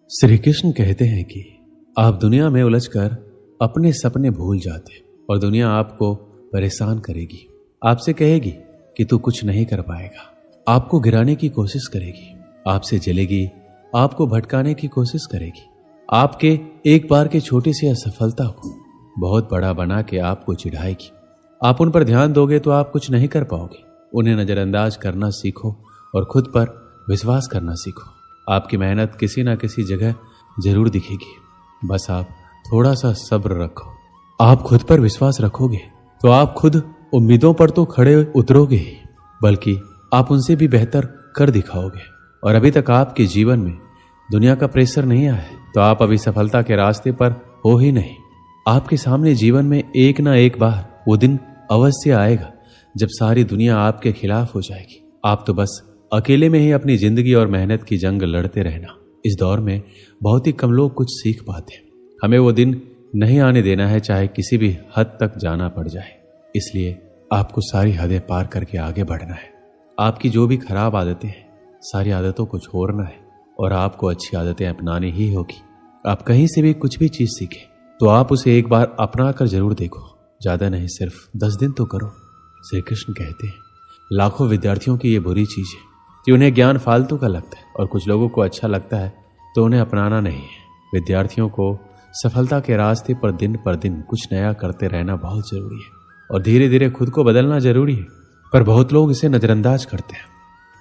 श्री कृष्ण कहते हैं कि आप दुनिया में उलझकर अपने सपने भूल जाते और दुनिया आपको परेशान करेगी, आपसे कहेगी कि तू कुछ नहीं कर पाएगा, आपको गिराने की कोशिश करेगी, आपसे जलेगी, आपको भटकाने की कोशिश करेगी, आपके एक बार के छोटी सी असफलता को बहुत बड़ा बना के आपको चिढ़ाएगी। आप उन पर ध्यान दोगे तो आप कुछ नहीं कर पाओगे। उन्हें नजरअंदाज करना सीखो और खुद पर विश्वास करना सीखो। आपकी मेहनत किसी ना किसी जगह जरूर दिखेगी, बस आप थोड़ा सा सब्र रखो। आप खुद पर विश्वास रखोगे तो आप खुद उम्मीदों पर तो खड़े उतरोगे ही, बल्कि आप उनसे भी बेहतर कर दिखाओगे। और अभी तक आपके जीवन में दुनिया का प्रेशर नहीं आया है तो आप अभी सफलता के रास्ते पर हो ही नहीं। आपके सामने जीवन में एक ना एक बार वो दिन अवश्य आएगा जब सारी दुनिया आपके खिलाफ हो जाएगी। आप तो बस अकेले में ही अपनी जिंदगी और मेहनत की जंग लड़ते रहना। इस दौर में बहुत ही कम लोग कुछ सीख पाते हैं। हमें वो दिन नहीं आने देना है, चाहे किसी भी हद तक जाना पड़ जाए। इसलिए आपको सारी हदें पार करके आगे बढ़ना है। आपकी जो भी खराब आदतें हैं, सारी आदतों को छोड़ना है और आपको अच्छी आदतें अपनानी ही होगी। आप कहीं से भी कुछ भी चीज सीखें तो आप उसे एक बार अपना कर जरूर देखो, ज्यादा नहीं, सिर्फ 10 दिन तो करो। श्री कृष्ण कहते हैं लाखों विद्यार्थियों की ये बुरी चीज है कि उन्हें ज्ञान फालतू का लगता है और कुछ लोगों को अच्छा लगता है तो उन्हें अपनाना नहीं है। विद्यार्थियों को सफलता के रास्ते पर दिन कुछ नया करते रहना बहुत जरूरी है और धीरे धीरे खुद को बदलना जरूरी है, पर बहुत लोग इसे नजरअंदाज करते हैं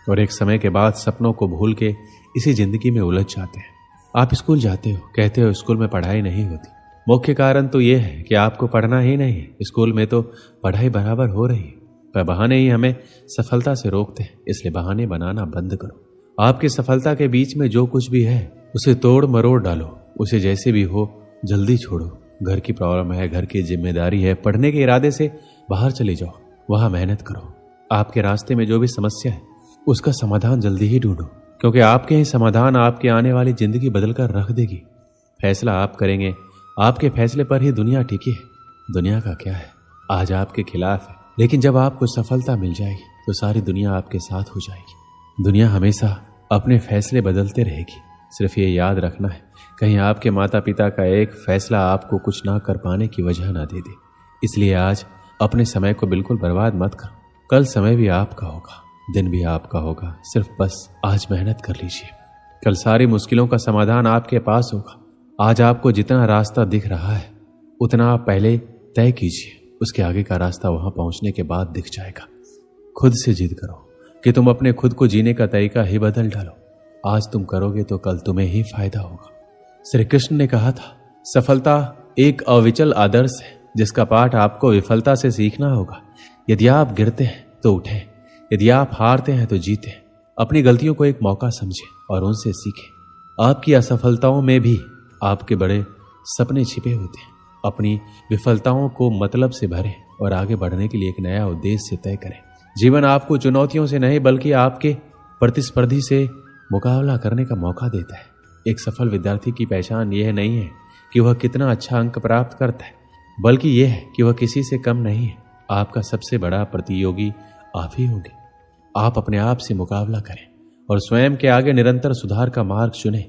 और एक समय के बाद सपनों को भूल के इसी जिंदगी में उलझ जाते हैं। आप स्कूल जाते हो, कहते हो स्कूल में पढ़ाई नहीं होती। मुख्य कारण तो यह है कि आपको पढ़ना ही नहीं है। स्कूल में तो पढ़ाई बराबर हो रही है, पर बहाने ही हमें सफलता से रोकते हैं। इसलिए बहाने बनाना बंद करो। आपकी सफलता के बीच में जो कुछ भी है उसे तोड़ मरोड़ डालो, उसे जैसे भी हो जल्दी छोड़ो। घर की प्रॉब्लम है, घर की जिम्मेदारी है, पढ़ने के इरादे से बाहर चले जाओ, वहां मेहनत करो। आपके रास्ते में जो भी समस्या है उसका समाधान जल्दी ही ढूंढो, क्योंकि आपके ही समाधान आपकी आने वाली जिंदगी बदल कर रख देगी। फैसला आप करेंगे, आपके फैसले पर ही दुनिया टिकी है। दुनिया का क्या है, आज आपके खिलाफ है, लेकिन जब आपको सफलता मिल जाएगी तो सारी दुनिया आपके साथ हो जाएगी। दुनिया हमेशा अपने फैसले बदलते रहेगी। सिर्फ ये याद रखना है कहीं आपके माता पिता का एक फैसला आपको कुछ ना कर पाने की वजह ना दे दे। इसलिए आज अपने समय को बिल्कुल बर्बाद मत करो। कल समय भी आपका होगा, दिन भी आपका होगा। सिर्फ बस आज मेहनत कर लीजिए, कल सारी मुश्किलों का समाधान आपके पास होगा। आज आपको जितना रास्ता दिख रहा है उतना आप पहले तय कीजिए, उसके आगे का रास्ता वहां पहुंचने के बाद दिख जाएगा। खुद से जिद करो कि तुम अपने खुद को जीने का तरीका ही बदल डालो। आज तुम करोगे तो कल तुम्हें ही फायदा होगा। श्री कृष्ण ने कहा था सफलता एक अविचल आदर्श है जिसका पाठ आपको विफलता से सीखना होगा। यदि आप गिरते हैं तो उठें, यदि आप हारते हैं तो जीतें। अपनी गलतियों को एक मौका समझें और उनसे सीखें। आपकी असफलताओं में भी आपके बड़े सपने छिपे होते हैं। अपनी विफलताओं को मतलब से भरें और आगे बढ़ने के लिए एक नया उद्देश्य तय करें। जीवन आपको चुनौतियों से नहीं बल्कि आपके प्रतिस्पर्धी से मुकाबला करने का मौका देता है। एक सफल विद्यार्थी की पहचान यह नहीं है कि वह कितना अच्छा अंक प्राप्त करता है, बल्कि यह है कि वह किसी से कम नहीं है। आपका सबसे बड़ा प्रतियोगी आप ही होंगे। आप अपने आप से मुकाबला करें और स्वयं के आगे निरंतर सुधार का मार्ग चुनें।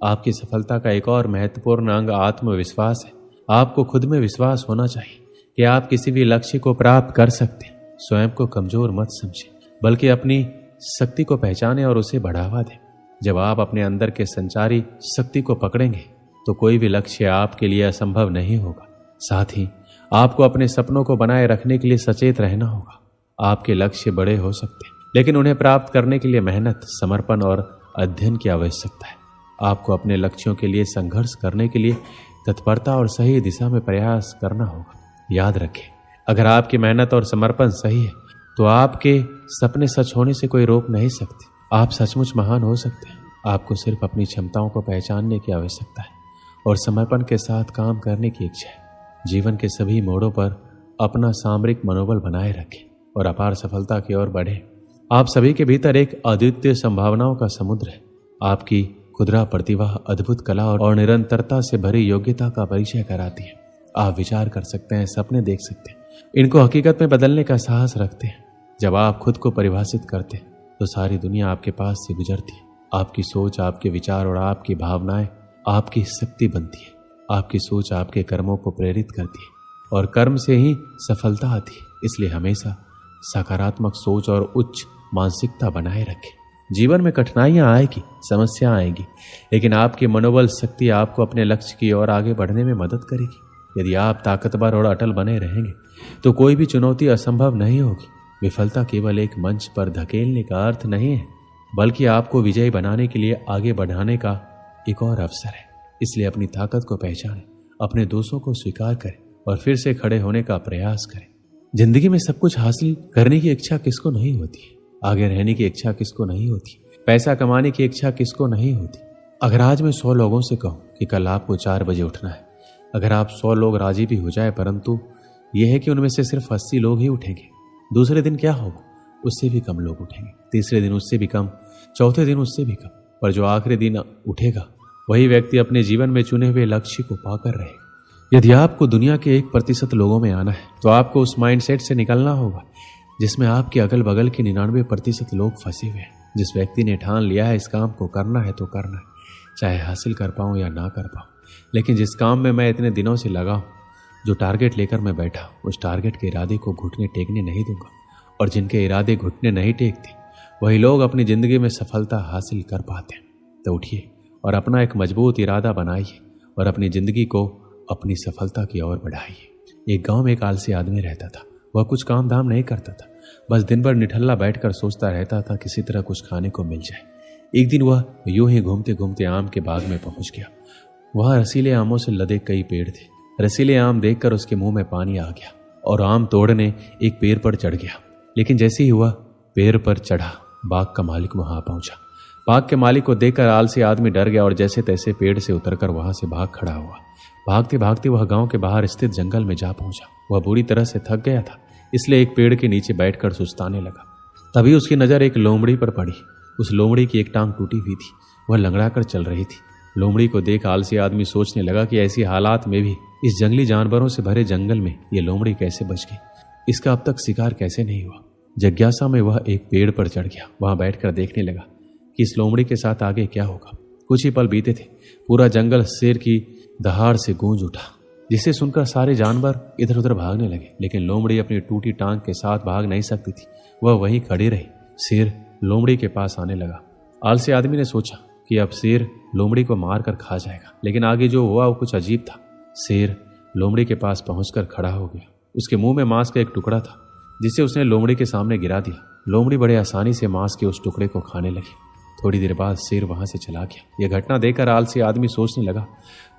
आपकी सफलता का एक और महत्वपूर्ण अंग आत्मविश्वास है। आपको खुद में विश्वास होना चाहिए कि आप किसी भी लक्ष्य को प्राप्त कर सकते हैं। स्वयं को कमजोर मत समझें, बल्कि अपनी शक्ति को पहचानें और उसे बढ़ावा दें। जब आप अपने अंदर के संचारी शक्ति को पकड़ेंगे तो कोई भी लक्ष्य आपके लिए असंभव नहीं होगा। साथ ही आपको अपने सपनों को बनाए रखने के लिए सचेत रहना होगा। आपके लक्ष्य बड़े हो सकते हैं, लेकिन उन्हें प्राप्त करने के लिए मेहनत, समर्पण और अध्ययन की आवश्यकता है। आपको अपने लक्ष्यों के लिए संघर्ष करने के लिए तत्परता और सही दिशा में प्रयास करना होगा। याद रखें, अगर आपकी मेहनत और समर्पण सही है तो आपके सपने सच होने से कोई रोक नहीं सकते। आप सचमुच महान हो सकते हैं। आपको सिर्फ अपनी क्षमताओं को पहचानने की आवश्यकता है और समर्पण के साथ काम करने की इच्छा है। जीवन के सभी मोड़ों पर अपना सामरिक मनोबल बनाए रखें और अपार सफलता की ओर बढ़ें। आप सभी के भीतर एक अद्वितीय संभावनाओं का समुद्र है। आपकी खुदरा प्रतिभा अद्भुत कला और निरंतरता से भरी योग्यता का परिचय कराती है। आप विचार कर सकते हैं, सपने देख सकते हैं, इनको हकीकत में बदलने का साहस रखते हैं। जब आप खुद को परिभाषित करते हैं तो सारी दुनिया आपके पास से गुजरती है। आपकी सोच, आपके विचार और आपकी भावनाएं आपकी शक्ति बनती है। आपकी सोच आपके कर्मों को प्रेरित करती है और कर्म से ही सफलता आती है। इसलिए हमेशा सकारात्मक सोच और उच्च मानसिकता बनाए रखें। जीवन में कठिनाइयां आएगी, समस्या आएगी, लेकिन आपकी मनोबल शक्ति आपको अपने लक्ष्य की ओर आगे बढ़ने में मदद करेगी। यदि आप ताकतवर और अटल बने रहेंगे तो कोई भी चुनौती असंभव नहीं होगी। विफलता केवल एक मंच पर धकेलने का अर्थ नहीं है, बल्कि आपको विजयी बनाने के लिए आगे बढ़ाने का एक और अवसर है। इसलिए अपनी ताकत को पहचानें, अपने दोषों को स्वीकार करें और फिर से खड़े होने का प्रयास करें। जिंदगी में सब कुछ हासिल करने की इच्छा किसको नहीं होती है? आगे रहने की इच्छा किसको नहीं होती? पैसा कमाने की इच्छा किसको नहीं होती? अगर आज मैं 100 लोगों से कहूं कि कल आपको 4 बजे उठना है, अगर आप 100 लोग राजी भी हो जाए, परंतु यह है कि उनमें से सिर्फ 80 लोग ही उठेंगे, दूसरे दिन क्या होगा? उससे भी कम लोग उठेंगे, तीसरे दिन उससे भी कम, चौथे दिन उससे भी कम, पर जो आखिरी दिन उठेगा वही व्यक्ति अपने जीवन में चुने हुए लक्ष्य को पाकर रहेगा। यदि आपको दुनिया के 1% लोगों में आना है तो आपको उस माइंडसेट से निकलना होगा जिसमें आपके अगल बगल के 99% लोग फंसे हुए हैं। जिस व्यक्ति ने ठान लिया है इस काम को करना है तो करना है, चाहे हासिल कर पाऊं या ना कर पाऊं, लेकिन जिस काम में मैं इतने दिनों से लगा हूं, जो टारगेट लेकर मैं बैठा, उस टारगेट के इरादे को घुटने टेकने नहीं दूंगा। और जिनके इरादे घुटने नहीं टेकते वही लोग अपनी जिंदगी में सफलता हासिल कर पाते हैं। तो उठिए और अपना एक मजबूत इरादा बनाइए और अपनी जिंदगी को अपनी सफलता की ओर बढ़ाइए। एक गांव में एक आलसी आदमी रहता था। वह कुछ काम धाम नहीं करता था, बस दिन भर निठल्ला बैठकर सोचता रहता था किसी तरह कुछ खाने को मिल जाए। एक दिन वह यूं ही घूमते घूमते आम के बाग में पहुंच गया। वहां रसीले आमों से लदे कई पेड़ थे। रसीले आम देखकर उसके मुंह में पानी आ गया और आम तोड़ने एक पेड़ पर चढ़ गया। लेकिन जैसे ही वह पेड़ पर चढ़ा, बाग का मालिक वहां पहुंचा। बाग के मालिक को देखकर आलसी आदमी डर गया और जैसे तैसे पेड़ से उतरकर वहां से भाग खड़ा हुआ। भागते भागते वह गांव के बाहर स्थित जंगल में जा पहुंचा। वह बुरी तरह से थक गया था, इसलिए एक पेड़ के नीचे बैठकर सुस्ताने लगा। तभी उसकी नजर एक लोमड़ी पर पड़ी। उस लोमड़ी की एक टांग टूटी हुई थी, वह लंगड़ाकर चल रही थी। लोमड़ी को देख आलसी आदमी सोचने लगा कि ऐसी हालात में भी इस जंगली जानवरों से भरे जंगल में ये लोमड़ी कैसे बच गई, इसका अब तक शिकार कैसे नहीं हुआ। जिज्ञासा में वह एक पेड़ पर चढ़ गया। वहां बैठकर देखने लगा कि इस लोमड़ी के साथ आगे क्या होगा। कुछ ही पल बीते थे, पूरा जंगल शेर की दहाड़ से गूंज उठा, जिसे सुनकर सारे जानवर इधर उधर भागने लगे। लेकिन लोमड़ी अपनी टूटी टांग के साथ भाग नहीं सकती थी, वह वहीं खड़ी रही। शेर लोमड़ी के पास आने लगा। आलसी आदमी ने सोचा कि अब शेर लोमड़ी को मार कर खा जाएगा, लेकिन आगे जो हुआ वो कुछ अजीब था। शेर लोमड़ी के पास पहुंचकर खड़ा हो गया। उसके मुंह में मांस का एक टुकड़ा था, जिसे उसने लोमड़ी के सामने गिरा दिया। लोमड़ी बड़े आसानी से मांस के उस टुकड़े को खाने लगी। थोड़ी देर बाद शेर वहां से चला गया। यह घटना देखकर आलसी आदमी सोचने लगा,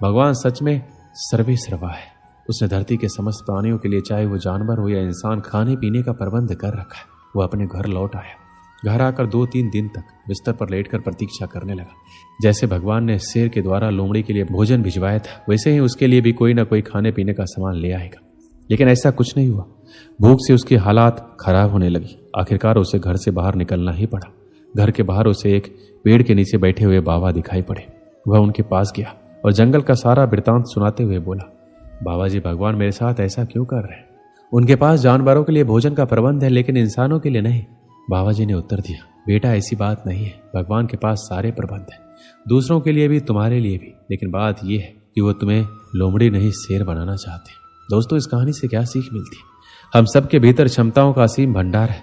भगवान सच में सर्वे सर्वा है। उसने धरती के समस्त प्राणियों के लिए, चाहे वो जानवर हो या इंसान, खाने पीने का प्रबंध कर रखा है। वो अपने घर लौट आया। घर आकर 2-3 दिन तक बिस्तर पर लेटकर प्रतीक्षा करने लगा। जैसे भगवान ने शेर के द्वारा लोमड़ी के लिए भोजन भिजवाया था, वैसे ही उसके लिए भी कोई ना कोई खाने पीने का सामान ले आएगा। लेकिन ऐसा कुछ नहीं हुआ। भूख से उसकी हालात खराब होने लगी। आखिरकार उसे घर से बाहर निकलना ही पड़ा। घर के बाहर उसे एक पेड़ के नीचे बैठे हुए बाबा दिखाई पड़े। वह उनके पास गया और जंगल का सारा वृतांत सुनाते हुए बोला, बाबा जी, भगवान मेरे साथ ऐसा क्यों कर रहे हैं? उनके पास जानवरों के लिए भोजन का प्रबंध है, लेकिन इंसानों के लिए नहीं। बाबा जी ने उत्तर दिया, बेटा ऐसी बात नहीं है। भगवान के पास सारे प्रबंध हैं, दूसरों के लिए भी, तुम्हारे लिए भी। लेकिन बात यह है कि वो तुम्हें लोमड़ी नहीं शेर बनाना चाहते। दोस्तों, इस कहानी से क्या सीख मिलती है? हम सबके भीतर क्षमताओं का असीम भंडार है,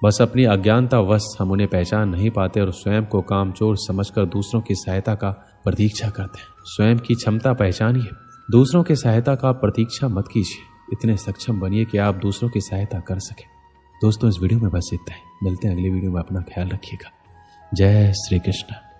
बस अपनी अज्ञानता वश हम उन्हें पहचान नहीं पाते और स्वयं को कामचोर समझकर दूसरों की सहायता का प्रतीक्षा करते हैं। स्वयं की क्षमता पहचानिए, दूसरों की सहायता का प्रतीक्षा मत कीजिए। इतने सक्षम बनिए कि आप दूसरों की सहायता कर सकें। दोस्तों, इस वीडियो में बस इतना ही। मिलते हैं अगली वीडियो में। अपना ख्याल रखिएगा। जय श्री कृष्ण।